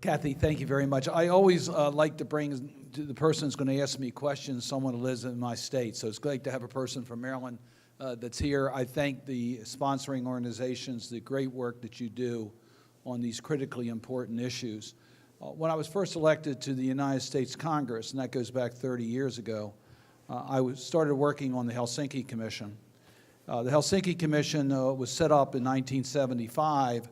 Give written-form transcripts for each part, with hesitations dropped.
Kathy, thank you very much. I always like to bring to the person who's going to ask me questions someone who lives in my state. So it's great to have a person from Maryland that's here. I thank the sponsoring organizations, the great work that you do on these critically important issues. When I was first elected to the United States Congress, and that goes back 30 years ago, I started working on the Helsinki Commission. The Helsinki Commission was set up in 1975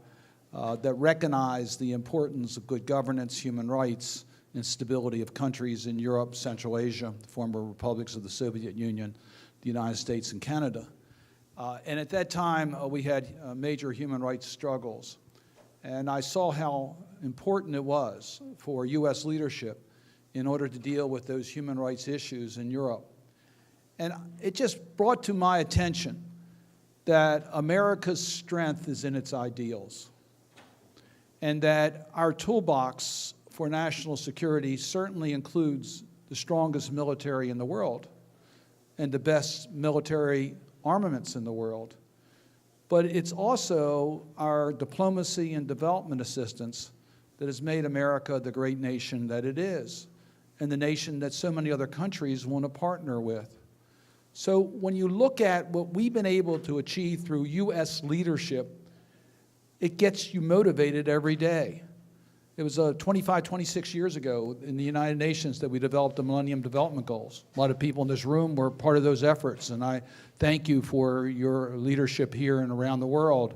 that recognized the importance of good governance, human rights, and stability of countries in Europe, Central Asia, the former republics of the Soviet Union, the United States, and Canada. And at that time, we had major human rights struggles. And I saw how important it was for U.S. leadership in order to deal with those human rights issues in Europe. And it just brought to my attention that America's strength is in its ideals, and that our toolbox for national security certainly includes the strongest military in the world and the best military armaments in the world. But it's also our diplomacy and development assistance that has made America the great nation that it is, and the nation that so many other countries want to partner with. So when you look at what we've been able to achieve through U.S. leadership, it gets you motivated every day. It was 25, 26 years ago in the United Nations that we developed the Millennium Development Goals. A lot of people in this room were part of those efforts, and I thank you for your leadership here and around the world.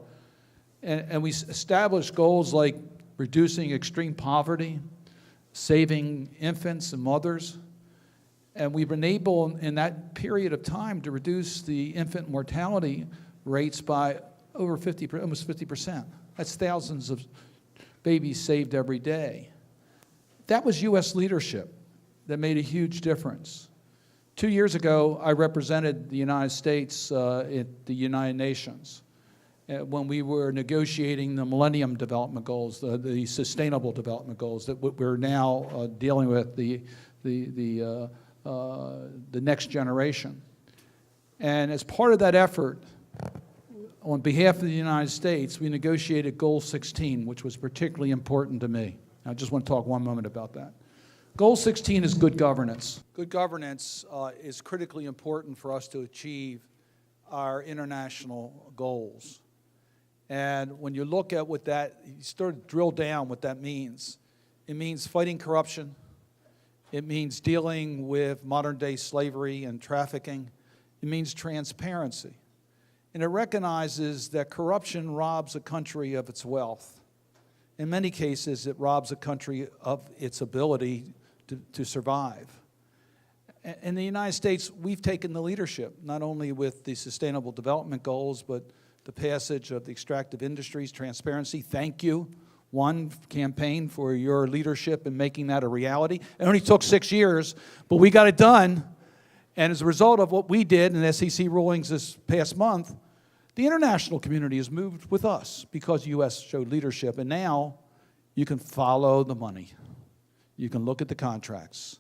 And we established goals like reducing extreme poverty, saving infants and mothers, and we've been able in that period of time to reduce the infant mortality rates by over 50, almost 50%. That's thousands of babies saved every day. That was U.S. leadership that made a huge difference. 2 years ago, I represented the United States at the United Nations when we were negotiating the Millennium Development Goals, the Sustainable Development Goals that we're now dealing with, the next generation. And as part of that effort, on behalf of the United States, we negotiated Goal 16, which was particularly important to me. I just want to talk one moment about that. Goal 16 is good governance. Good governance is critically important for us to achieve our international goals. And when you look at what that, you start to drill down what that means. It means fighting corruption. It means dealing with modern-day slavery and trafficking. It means transparency. And it recognizes that corruption robs a country of its wealth. In many cases, it robs a country of its ability to survive. In the United States, we've taken the leadership, not only with the Sustainable Development Goals, but the passage of the extractive industries, transparency. Thank you, one campaign, for your leadership in making that a reality. It only took 6 years, but we got it done. And as a result of what we did in SEC rulings this past month, the international community has moved with us because U.S. showed leadership. And now you can follow the money. You can look at the contracts.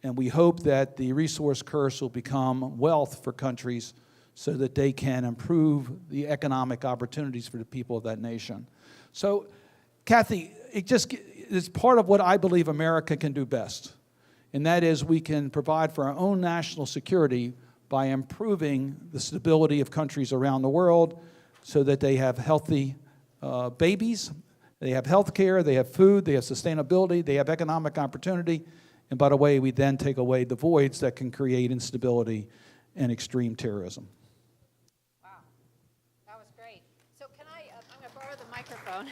And we hope that the resource curse will become wealth for countries so that they can improve the economic opportunities for the people of that nation. So, Kathy, it's part of what I believe America can do best. And that is we can provide for our own national security by improving the stability of countries around the world so that they have healthy babies, they have health care, they have food, they have sustainability, they have economic opportunity. And by the way, we then take away the voids that can create instability and extreme terrorism. Wow, that was great. So can I'm going to borrow the microphone.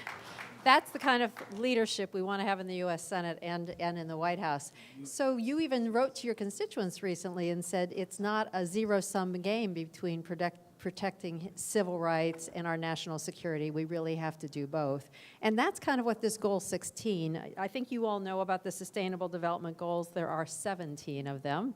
That's the kind of leadership we want to have in the U.S. Senate and in the White House. So you even wrote to your constituents recently and said it's not a zero-sum game between protecting civil rights and our national security. We really have to do both. And that's kind of what this Goal 16, I think you all know about the Sustainable Development Goals. There are 17 of them,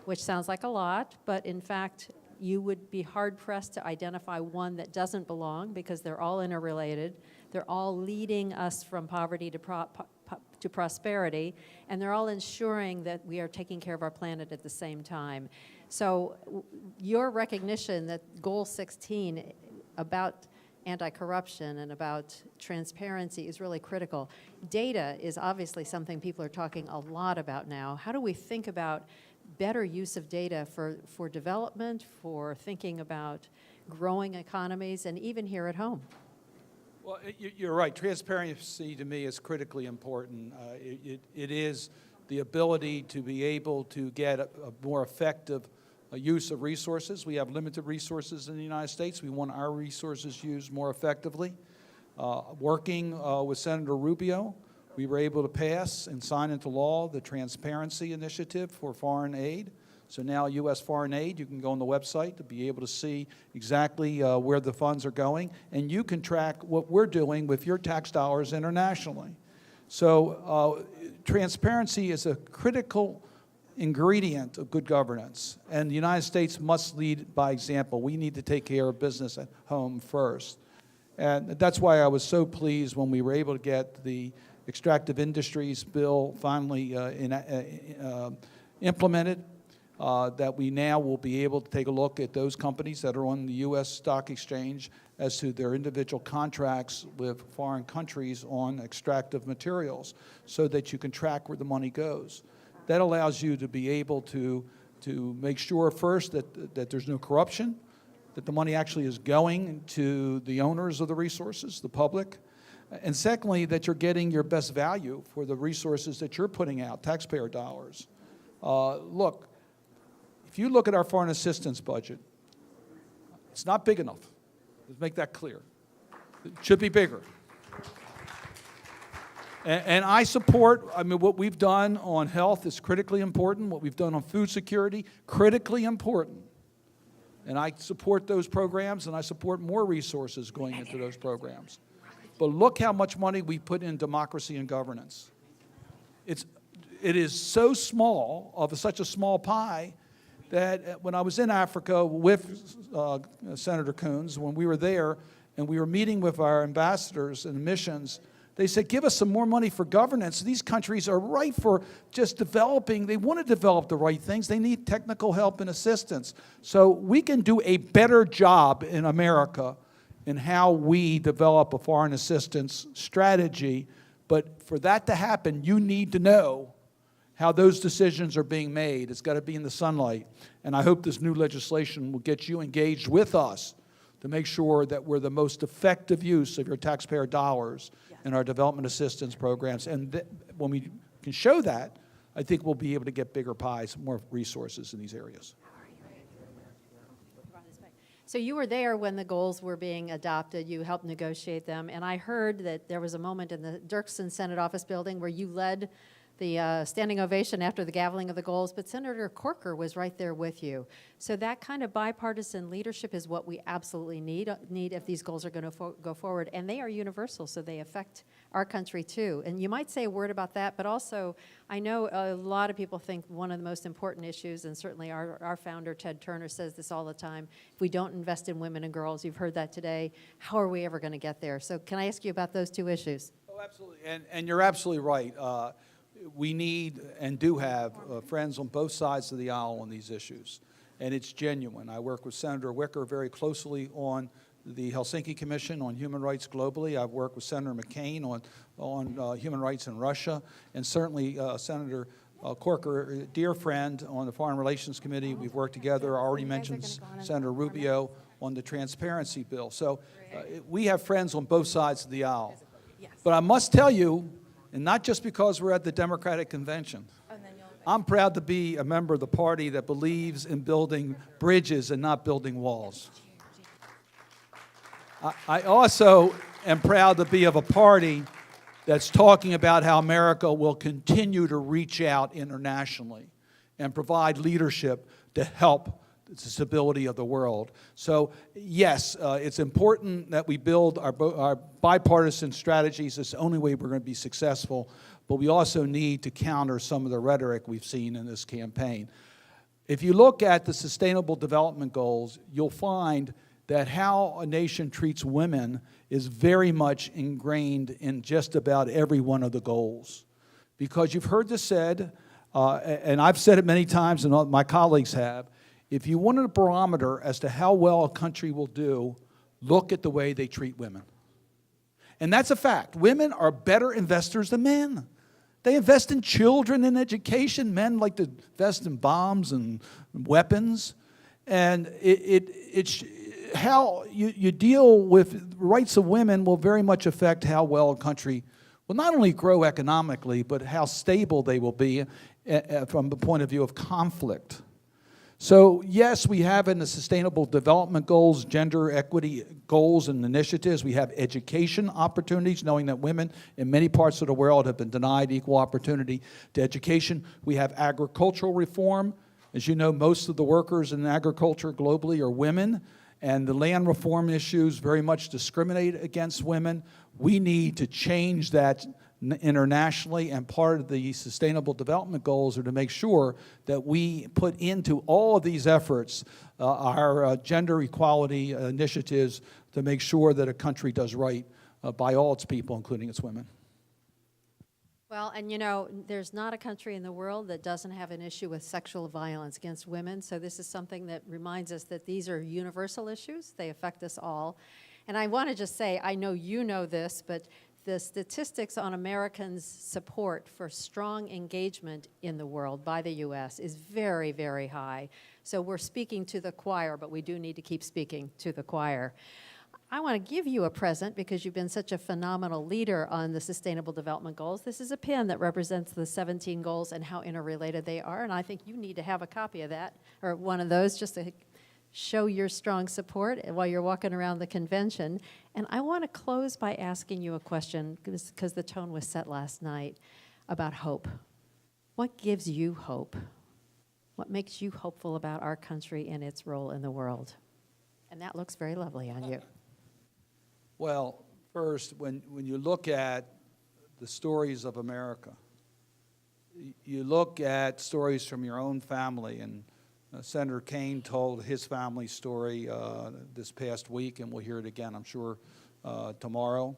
which sounds like a lot, but in fact, you would be hard-pressed to identify one that doesn't belong because they're all interrelated. They're all leading us from poverty to prosperity, and they're all ensuring that we are taking care of our planet at the same time. So your recognition that Goal 16 about anti-corruption and about transparency is really critical. Data is obviously something people are talking a lot about now. How do we think about better use of data for development, for thinking about growing economies, and even here at home? Well, you're right. Transparency to me is critically important. It is the ability to be able to get a more effective use of resources. We have limited resources in the United States. We want our resources used more effectively. Working with Senator Rubio, we were able to pass and sign into law the Transparency Initiative for foreign aid. So now U.S. foreign aid, you can go on the website to be able to see exactly where the funds are going, and you can track what we're doing with your tax dollars internationally. So transparency is a critical ingredient of good governance, and the United States must lead by example. We need to take care of business at home first. And that's why I was so pleased when we were able to get the extractive industries bill finally implemented, that we now will be able to take a look at those companies that are on the U.S. stock exchange as to their individual contracts with foreign countries on extractive materials so that you can track where the money goes. That allows you to be able to make sure first that there's no corruption, that the money actually is going to the owners of the resources, the public, and secondly, that you're getting your best value for the resources that you're putting out, taxpayer dollars. Look, if you look at our foreign assistance budget, it's not big enough. Let's make that clear. It should be bigger. And I support, what we've done on health is critically important. What we've done on food security, critically important. And I support those programs, and I support more resources going into those programs. But look how much money we put in democracy and governance. It is so small, of such a small pie, that when I was in Africa with Senator Coons, when we were there, and we were meeting with our ambassadors and missions, they said, give us some more money for governance. These countries are ripe for just developing. They want to develop the right things. They need technical help and assistance. So we can do a better job in America in how we develop a foreign assistance strategy. But for that to happen, you need to know how those decisions are being made. It's got to be in the sunlight. And I hope this new legislation will get you engaged with us to make sure that we're the most effective use of your taxpayer dollars in our development assistance programs. And when we can show that, I think we'll be able to get bigger pies, more resources in these areas. So you were there when the goals were being adopted. You helped negotiate them. And I heard that there was a moment in the Dirksen Senate Office building where you led the standing ovation after the gaveling of the goals, but Senator Corker was right there with you. So that kind of bipartisan leadership is what we absolutely need if these goals are going to go forward. And they are universal, so they affect our country too. And you might say a word about that, but also I know a lot of people think one of the most important issues, and certainly our founder, Ted Turner, says this all the time, if we don't invest in women and girls, you've heard that today, how are we ever going to get there? So can I ask you about those two issues? Oh, absolutely. And you're absolutely right. We need and do have friends on both sides of the aisle on these issues, and it's genuine. I work with Senator Wicker very closely on the Helsinki Commission on Human Rights globally. I've worked with Senator McCain on human rights in Russia, and certainly Senator Corker, a dear friend, on the Foreign Relations Committee. We've worked together. I already mentioned Senator Rubio on the transparency bill. So we have friends on both sides of the aisle. But I must tell you, and not just because we're at the Democratic Convention, I'm proud to be a member of the party that believes in building bridges and not building walls. I also am proud to be of a party that's talking about how America will continue to reach out internationally and provide leadership to help the stability of the world. So yes, it's important that we build our bipartisan strategies. It's the only way we're going to be successful, but we also need to counter some of the rhetoric we've seen in this campaign. If you look at the Sustainable Development Goals, you'll find that how a nation treats women is very much ingrained in just about every one of the goals. Because you've heard this said, and I've said it many times, and my colleagues have, if you wanted a barometer as to how well a country will do, look at the way they treat women. And that's a fact. Women are better investors than men. They invest in children and education. Men like to invest in bombs and weapons. And how you deal with rights of women will very much affect how well a country will not only grow economically, but how stable they will be from the point of view of conflict. So yes, we have in the Sustainable Development Goals, gender equity goals and initiatives. We have education opportunities, knowing that women in many parts of the world have been denied equal opportunity to education. We have agricultural reform. As you know, most of the workers in agriculture globally are women, and the land reform issues very much discriminate against women. We need to change that internationally, and part of the Sustainable Development Goals are to make sure that we put into all of these efforts our gender equality initiatives to make sure that a country does right by all its people, including its women. Well, and you know, there's not a country in the world that doesn't have an issue with sexual violence against women, so this is something that reminds us that these are universal issues. They affect us all. And I want to just say, I know you know this, but the statistics on Americans' support for strong engagement in the world by the U.S. is very, very high. So we're speaking to the choir, but we do need to keep speaking to the choir. I want to give you a present because you've been such a phenomenal leader on the Sustainable Development Goals. This is a pin that represents the 17 goals and how interrelated they are, and I think you need to have a copy of that, or one of those, just to show your strong support while you're walking around the convention. And I want to close by asking you a question, because the tone was set last night, about hope. What gives you hope? What makes you hopeful about our country and its role in the world? And that looks very lovely on you. Well, first, when you look at the stories of America, you look at stories from your own family, and Senator Kane told his family story this past week, and we'll hear it again, I'm sure, tomorrow.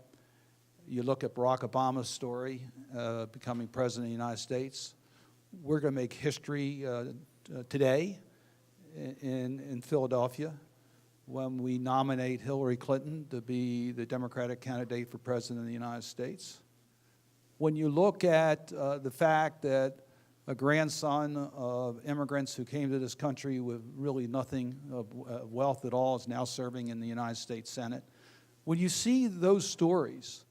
You look at Barack Obama's story, becoming president of the United States. We're going to make history today in Philadelphia when we nominate Hillary Clinton to be the Democratic candidate for president of the United States. When you look at the fact that a grandson of immigrants who came to this country with really nothing of wealth at all is now serving in the United States Senate. When you see those stories,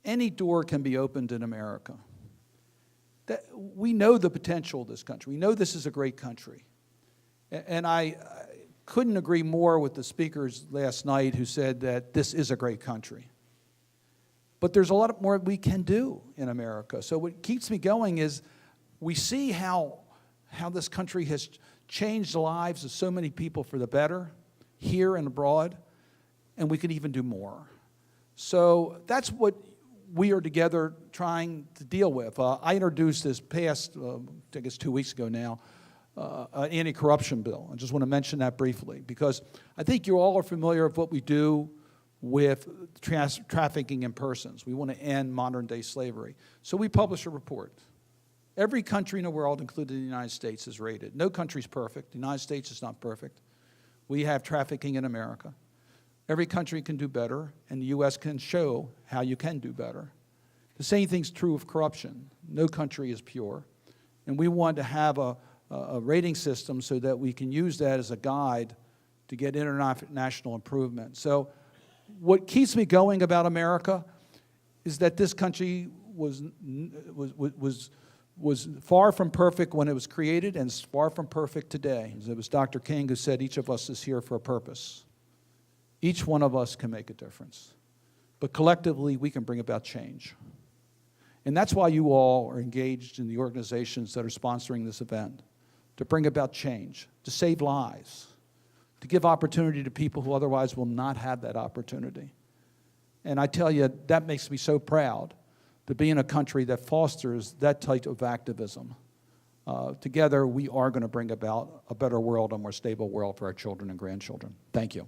any door can be opened in America. We know the potential of this country. We know this is a great country. And I couldn't agree more with the speakers last night who said that this is a great country. But there's a lot more we can do in America. So what keeps me going is we see how this country has changed the lives of so many people for the better, here and abroad, and we can even do more. So that's what we are together trying to deal with. I introduced this past, I guess 2 weeks ago now, an anti-corruption bill. I just want to mention that briefly because I think you all are familiar with what we do with trafficking in persons. We want to end modern-day slavery. So we publish a report. Every country in the world, including the United States, is rated. No country's perfect. The United States is not perfect. We have trafficking in America. Every country can do better, and the U.S. can show how you can do better. The same thing's true of corruption. No country is pure. And we want to have a rating system so that we can use that as a guide to get international improvement. So what keeps me going about America is that this country was far from perfect when it was created and is far from perfect today. It was Dr. King who said each of us is here for a purpose. Each one of us can make a difference. But collectively, we can bring about change. And that's why you all are engaged in the organizations that are sponsoring this event, to bring about change, to save lives, to give opportunity to people who otherwise will not have that opportunity. And I tell you, that makes me so proud to be in a country that fosters that type of activism. Together, we are going to bring about a better world, a more stable world for our children and grandchildren. Thank you.